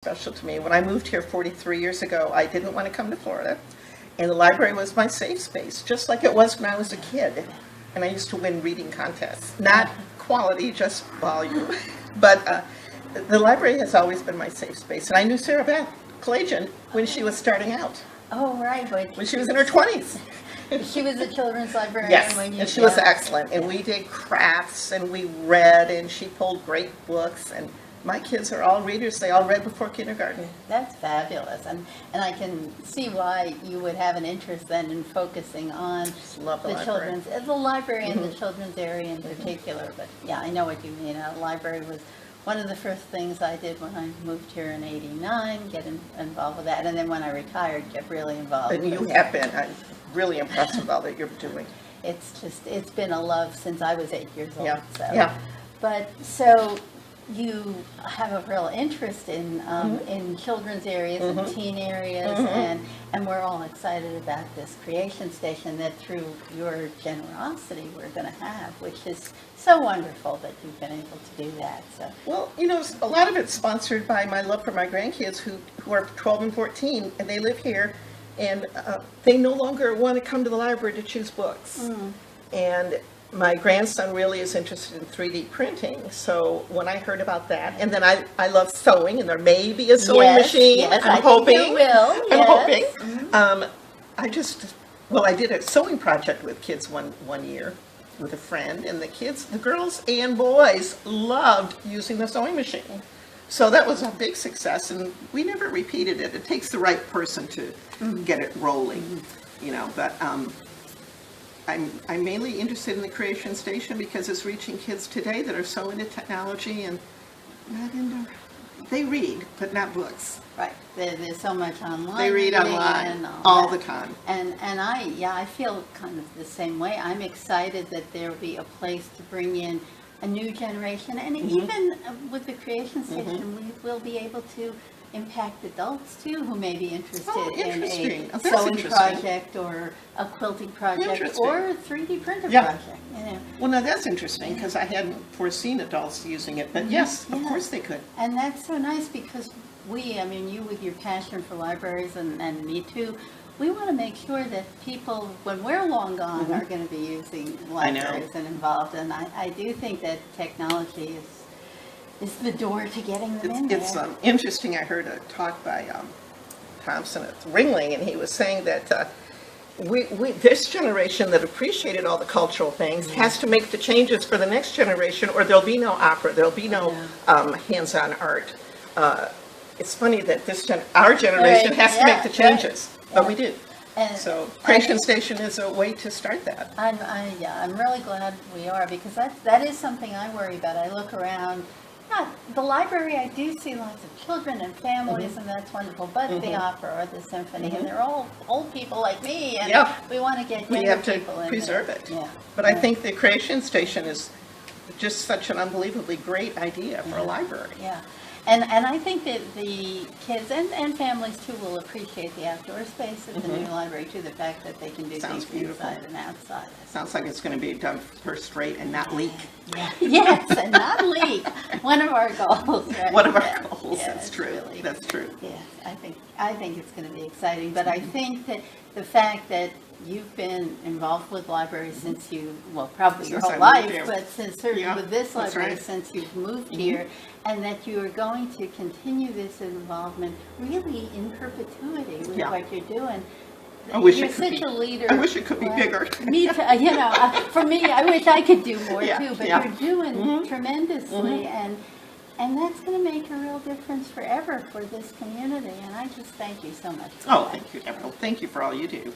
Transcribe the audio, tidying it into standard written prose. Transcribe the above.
special to me. When I moved here 43 years ago, I didn't want to come to Florida, and the library was my safe space, just like it was when I was a kid. And I used to win reading contests, not quality, just volume. But the library has always been my safe space. And I knew Sarah Beth Kalajian when she was starting out. Oh, right. When she was in her 20s. She was a children's librarian. Yes, when you, and she was excellent. And we did crafts, and we read, and she pulled great books. And my kids are all readers. They all read before kindergarten. That's fabulous. And I can see why you would have an interest then in focusing on the children's, the library and the children's area in particular. But yeah, I know what you mean. A library was one of the first things I did when I moved here in '89, get involved with that. And then when I retired, get really involved. And you have been. I'm really impressed with all that you're doing. It's been a love since I was 8 years old. Yeah. So. Yeah. But so you have a real interest in children's areas and teen areas, and we're all excited about this creation station that through your generosity we're going to have, which is so wonderful that you've been able to do that. So. Well, you know, a lot of it's sponsored by my love for my grandkids who are 12 and 14, and they live here, and they no longer want to come to the library to choose books. And my grandson really is interested in 3D printing, so when I heard about that, and then I love sewing, and there may be a sewing machine. Yes, I'm hoping. Think there will. I'm hoping. I did a sewing project with kids one year with a friend, and the girls and boys loved using the sewing machine. So that was a big success, and we never repeated it. It takes the right person to get it rolling, you know, but I'm mainly interested in the Creation Station because it's reaching kids today that are so into technology and not into, they read, but not books. Right. There's so much online. They read online all the time. And I feel kind of the same way. I'm excited that there will be a place to bring in a new generation, and even with the Creation Station, we will be able to impact adults too who may be interested in a sewing project or a quilting project or a 3D printer project. You know. Well, now that's interesting because I hadn't foreseen adults using it, but yes, of course they could. And that's so nice because you with your passion for libraries and me too, we want to make sure that people, when we're long gone, are going to be using libraries and involved. And I do think that technology is the door to getting them in there. It's interesting. I heard a talk by Thompson at Ringling, and he was saying that this generation that appreciated all the cultural things has to make the changes for the next generation, or there'll be no opera, there'll be no hands-on art. It's funny that our generation has to make the changes, but we do. So Creation Station is a way to start that. I'm really glad we are, because that is something I worry about. I look around. The library, I do see lots of children and families, and that's wonderful. But the opera or the symphony, and they're all old people like me, and we want to get younger people in there. We have to preserve it. But I think the Creation Station is just such an unbelievably great idea for a library. Yeah. And I think that the kids and families too will appreciate the outdoor space at the new library too, the fact that they can do things inside and outside. Sounds like it's going to be done first rate and not leak. Yes, and not leak. One of our goals, right? One of our goals, that's true. Really, that's true. Yes, I think it's going to be exciting, but I think that the fact that you've been involved with libraries since probably your whole life, but certainly with this library since you've moved here, and that you are going to continue this involvement really in perpetuity with what you're doing. You're such a leader. I wish it could be bigger. Me too. For me, I wish I could do more too, but you're doing tremendously, and that's going to make a real difference forever for this community, and I just thank you so much. Oh, thank you, Deborah. Thank you for all you do.